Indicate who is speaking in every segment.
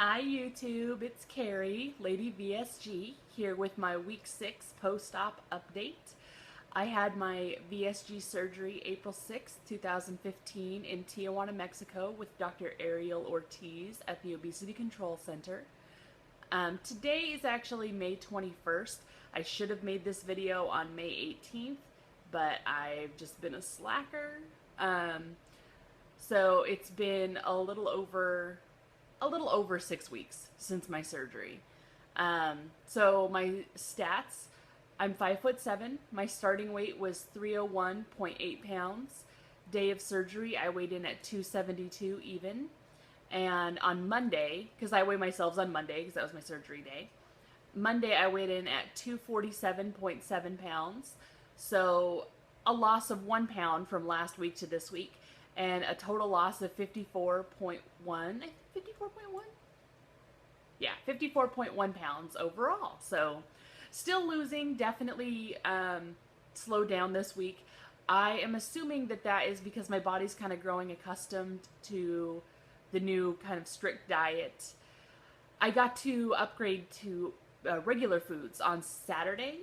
Speaker 1: Hi YouTube, it's Carrie, Lady VSG, here with my week 6 post-op update. I had my VSG surgery April 6th, 2015 in Tijuana, Mexico with Dr. Ariel Ortiz at the Obesity Control Center. Today is actually May 21st. I should have made this video on May 18th, but I've just been a slacker. So it's been a little over 6 weeks since my surgery. So my stats, I'm 5'7". My starting weight was 301.8 pounds. Day of surgery, I weighed in at 272 even. And on Monday, because I weigh myself on Monday because that was my surgery day, Monday I weighed in at 247.7 pounds. So a loss of 1 pound from last week to this week, and a total loss of 54.1. 54.1? Yeah, 54.1 pounds overall. So still losing, definitely slowed down this week. I am assuming that that is because my body's kind of growing accustomed to the new kind of strict diet. I got to upgrade to regular foods on Saturday,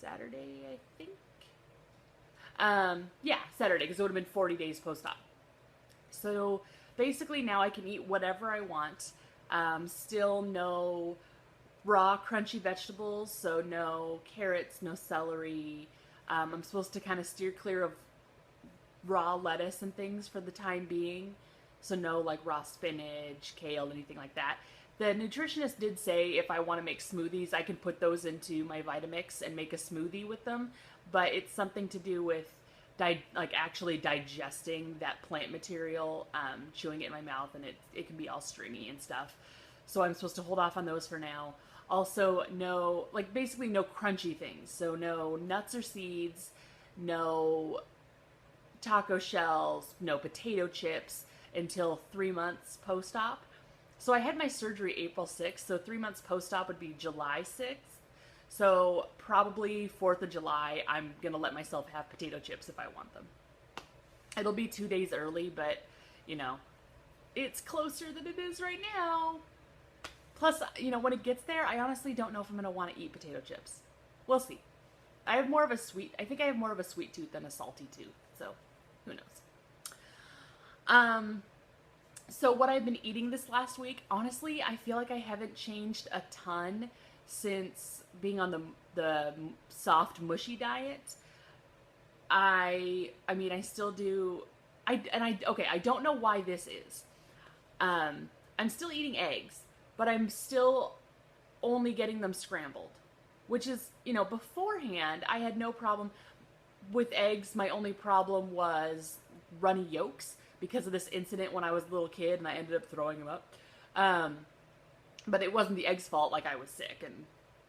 Speaker 1: I think. Yeah, Saturday, because it would have been 40 days post-op. So basically now I can eat whatever I want. Still no raw crunchy vegetables, so no carrots, no celery. I'm supposed to kind of steer clear of raw lettuce and things for the time being. So no like raw spinach, kale, anything like that. The nutritionist did say if I want to make smoothies, I can put those into my Vitamix and make a smoothie with them. But it's something to do with actually digesting that plant material, chewing it in my mouth, and it can be all stringy and stuff. So I'm supposed to hold off on those for now. Also, basically no crunchy things. So no nuts or seeds, no taco shells, no potato chips until 3 months post-op. So I had my surgery April 6th, so 3 months post-op would be July 6th. So probably 4th of July, I'm going to let myself have potato chips if I want them. It'll be 2 days early, but, it's closer than it is right now. Plus, when it gets there, I honestly don't know if I'm going to want to eat potato chips. We'll see. I think I have more of a sweet tooth than a salty tooth, so who knows. So what I've been eating this last week, honestly, I feel like I haven't changed a ton since being on the soft mushy diet. I still do. I don't know why this is. I'm still eating eggs, but I'm still only getting them scrambled, which is, beforehand I had no problem with eggs. My only problem was runny yolks because of this incident when I was a little kid and I ended up throwing them up. But it wasn't the eggs' fault, like I was sick and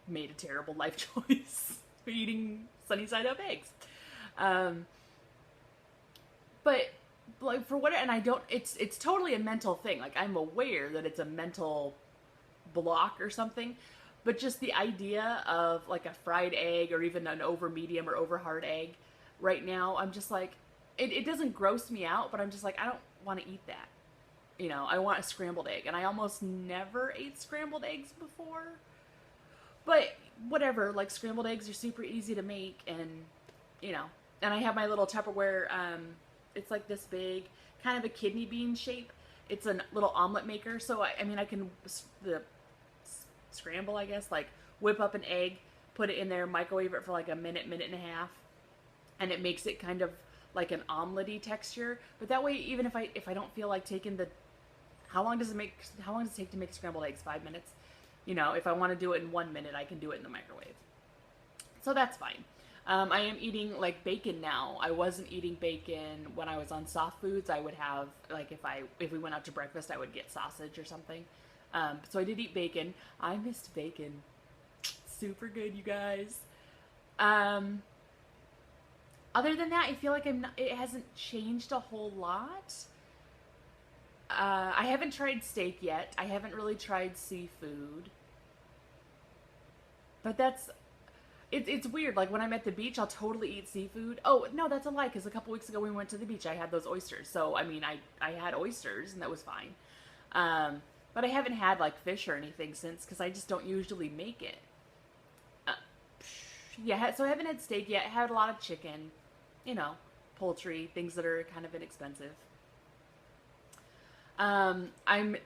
Speaker 1: made a terrible life choice eating sunny side up eggs. But like it's totally a mental thing. Like I'm aware that it's a mental block or something, but just the idea of like a fried egg or even an over medium or over hard egg right now, I'm just like, it doesn't gross me out, but I'm just like, I don't want to eat that. I want a scrambled egg, and I almost never ate scrambled eggs before. But whatever, like scrambled eggs are super easy to make, and and I have my little Tupperware. It's like this big, kind of a kidney bean shape. It's a little omelet maker, so I can scramble, I guess, like whip up an egg, put it in there, microwave it for like a minute and a half, and it makes it kind of like an omelette-y texture. But that way, even if I don't feel like taking how long does it take to make scrambled eggs? 5 minutes. If I want to do it in 1 minute, I can do it in the microwave. So that's fine. I am eating like bacon now. I wasn't eating bacon when I was on soft foods. I would have, like, if we went out to breakfast, I would get sausage or something. So I did eat bacon. I missed bacon. Super good, you guys. Other than that, I feel like it hasn't changed a whole lot. I haven't tried steak yet. I haven't really tried seafood. But it's weird. Like when I'm at the beach, I'll totally eat seafood. Oh, no, that's a lie, because a couple weeks ago we went to the beach. I had those oysters. So, I had oysters, and that was fine. but I haven't had like fish or anything since because I just don't usually make it. Uh, yeah, so I haven't had steak yet. I had a lot of chicken, you know, poultry, things that are kind of inexpensive. I'm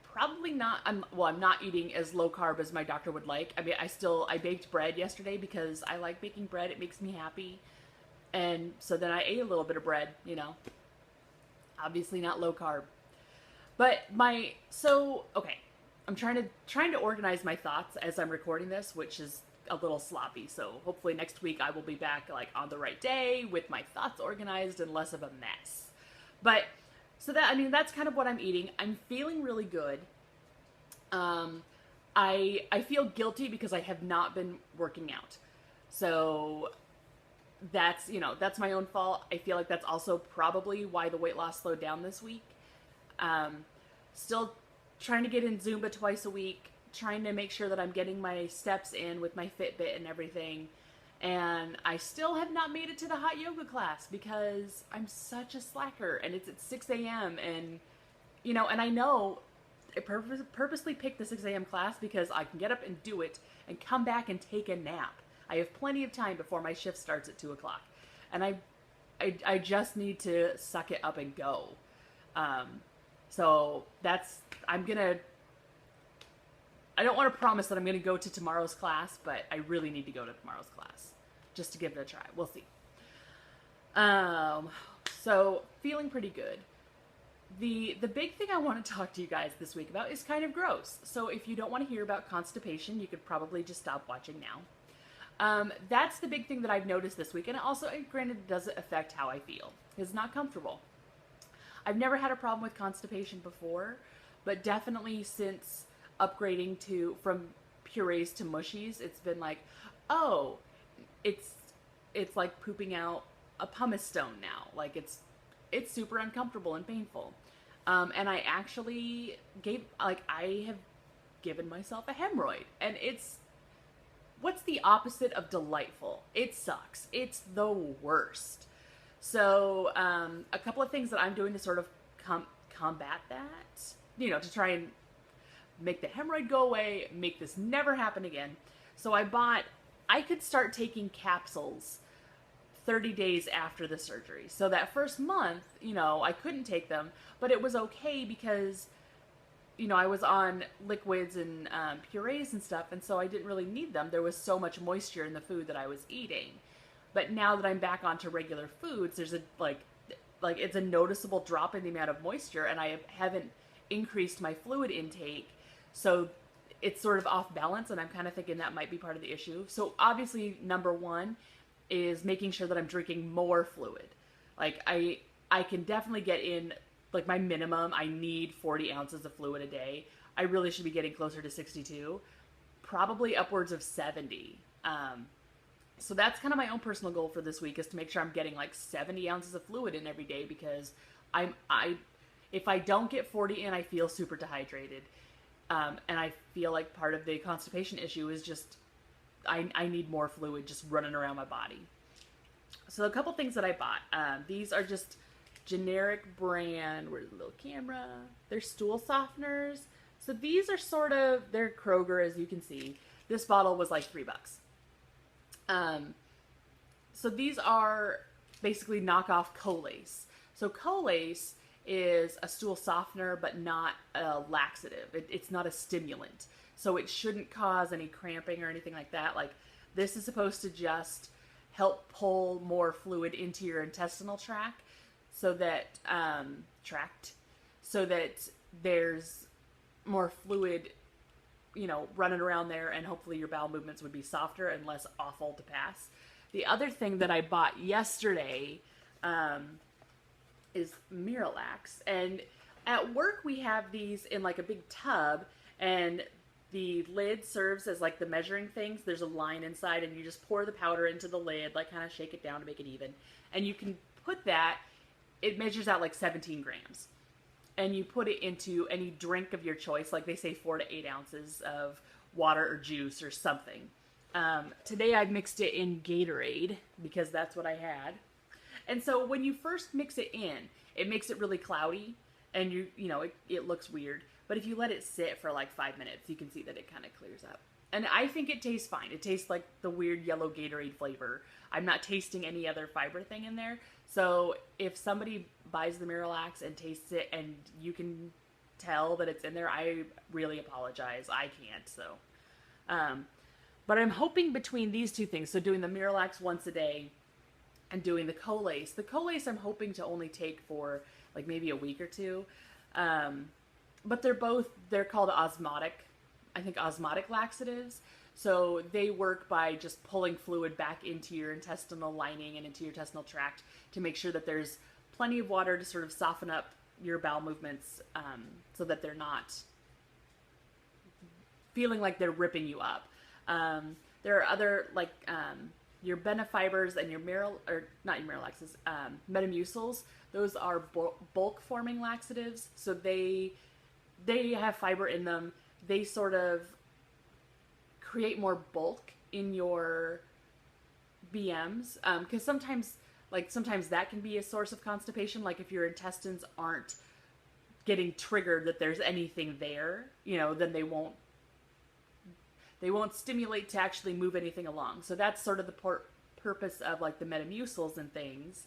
Speaker 1: probably not. I'm not eating as low carb as my doctor would like. I mean, I baked bread yesterday because I like baking bread. It makes me happy, and so then I ate a little bit of bread. You know, obviously not low carb. But okay, I'm trying to organize my thoughts as I'm recording this, which is a little sloppy. So hopefully next week I will be back like on the right day with my thoughts organized and less of a mess. But that's kind of what I'm eating. I'm feeling really good. I feel guilty because I have not been working out. So that's my own fault. I feel like that's also probably why the weight loss slowed down this week. Still trying to get in Zumba twice a week, trying to make sure that I'm getting my steps in with my Fitbit and everything. And I still have not made it to the hot yoga class because I'm such a slacker and it's at 6 a.m. And, and I know I purposely picked the 6 a.m. class because I can get up and do it and come back and take a nap. I have plenty of time before my shift starts at 2 o'clock. And I just need to suck it up and go. So I don't want to promise that I'm going to go to tomorrow's class, but I really need to go to tomorrow's class just to give it a try. We'll see. So feeling pretty good. The big thing I want to talk to you guys this week about is kind of gross. So if you don't want to hear about constipation, you could probably just stop watching now. That's the big thing that I've noticed this week. And also, granted, it doesn't affect how I feel. It's not comfortable. I've never had a problem with constipation before, but definitely since upgrading from purees to mushies, it's been like, oh, it's like pooping out a pumice stone now. Like it's super uncomfortable and painful. And I actually I have given myself a hemorrhoid, and what's the opposite of delightful? It sucks. It's the worst. So, a couple of things that I'm doing to sort of combat that, to try and make the hemorrhoid go away, make this never happen again. So I could start taking capsules 30 days after the surgery. So that first month, I couldn't take them, but it was okay because, I was on liquids and purees and stuff, and so I didn't really need them. There was so much moisture in the food that I was eating. But now that I'm back onto regular foods, there's it's a noticeable drop in the amount of moisture, and I haven't increased my fluid intake, so it's sort of off balance, and I'm kind of thinking that might be part of the issue. So obviously, number one is making sure that I'm drinking more fluid. Like I can definitely get in, like my minimum, I need 40 ounces of fluid a day. I really should be getting closer to 62, probably upwards of 70. So that's kind of my own personal goal for this week, is to make sure I'm getting like 70 ounces of fluid in every day, because if I don't get 40 in, I feel super dehydrated. And I feel like part of the constipation issue is just, I need more fluid just running around my body. So a couple things that I bought. These are just generic brand, where's the little camera? They're stool softeners. So these are they're Kroger, as you can see. This bottle was like $3. So these are basically knockoff Colace. So Colace is a stool softener, but not a laxative. It's not a stimulant. So it shouldn't cause any cramping or anything like that. Like, this is supposed to just help pull more fluid into your intestinal tract so that, so that there's more fluid, running around there, and hopefully your bowel movements would be softer and less awful to pass. The other thing that I bought yesterday is Miralax, and at work we have these in like a big tub, and the lid serves as like the measuring things. There's a line inside, and you just pour the powder into the lid, like kind of shake it down to make it even, and you can put that, it measures out like 17 grams. And you put it into any drink of your choice, like they say 4 to 8 ounces of water or juice or something. Today I mixed it in Gatorade because that's what I had. And so when you first mix it in, it makes it really cloudy, and it looks weird. But if you let it sit for like 5 minutes, you can see that it kind of clears up. And I think it tastes fine. It tastes like the weird yellow Gatorade flavor. I'm not tasting any other fiber thing in there. So if somebody buys the Miralax and tastes it and you can tell that it's in there, I really apologize. I can't. So, but I'm hoping between these two things, so doing the Miralax once a day and doing the Colace. The Colace I'm hoping to only take for like maybe a week or two. But they're called osmotic, I think osmotic laxatives. So they work by just pulling fluid back into your intestinal lining and into your intestinal tract to make sure that there's plenty of water to sort of soften up your bowel movements, so that they're not feeling like they're ripping you up. There are other, like, your Benefibers and your not your Miralaxes, Metamucils. Those are bulk forming laxatives. So they have fiber in them. They sort of create more bulk in your BMs. Because sometimes that can be a source of constipation. Like if your intestines aren't getting triggered that there's anything there, then they won't stimulate to actually move anything along. So that's sort of the purpose of like the Metamucils and things.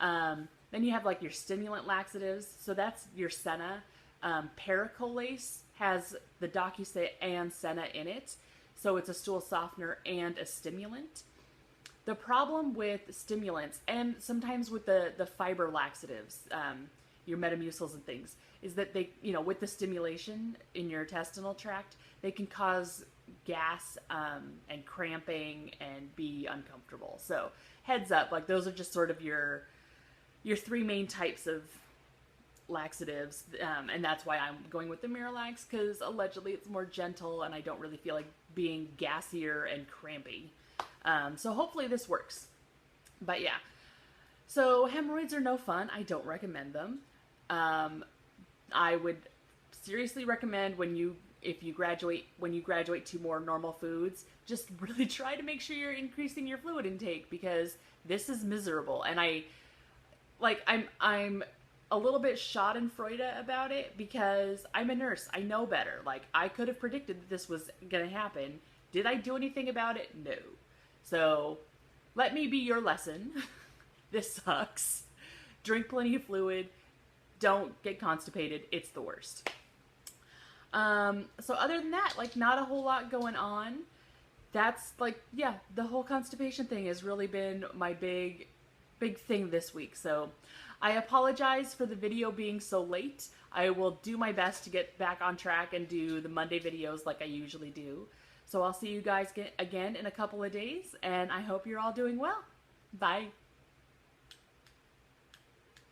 Speaker 1: Then you have like your stimulant laxatives. So that's your Senna. Paracolace has the Docuset and Senna in it. So it's a stool softener and a stimulant. The problem with stimulants, and sometimes with the fiber laxatives, your Metamucils and things, is that they, with the stimulation in your intestinal tract, they can cause gas and cramping and be uncomfortable. So heads up, like those are just sort of your three main types of laxatives, and that's why I'm going with the Miralax, because allegedly it's more gentle and I don't really feel like being gassier and crampy. So hopefully this works. But yeah, so hemorrhoids are no fun. I don't recommend them. I would seriously recommend when you graduate to more normal foods, just really try to make sure you're increasing your fluid intake, because this is miserable. And I'm a little bit schadenfreude about it because I'm a nurse. I know better. Like, I could have predicted that this was going to happen. Did I do anything about it? No. So let me be your lesson. This sucks. Drink plenty of fluid. Don't get constipated. It's the worst. So other than that, like, not a whole lot going on. That's like, yeah, the whole constipation thing has really been my big thing this week. So I apologize for the video being so late. I will do my best to get back on track and do the Monday videos like I usually do. So I'll see you guys again in a couple of days, and I hope you're all doing well. Bye.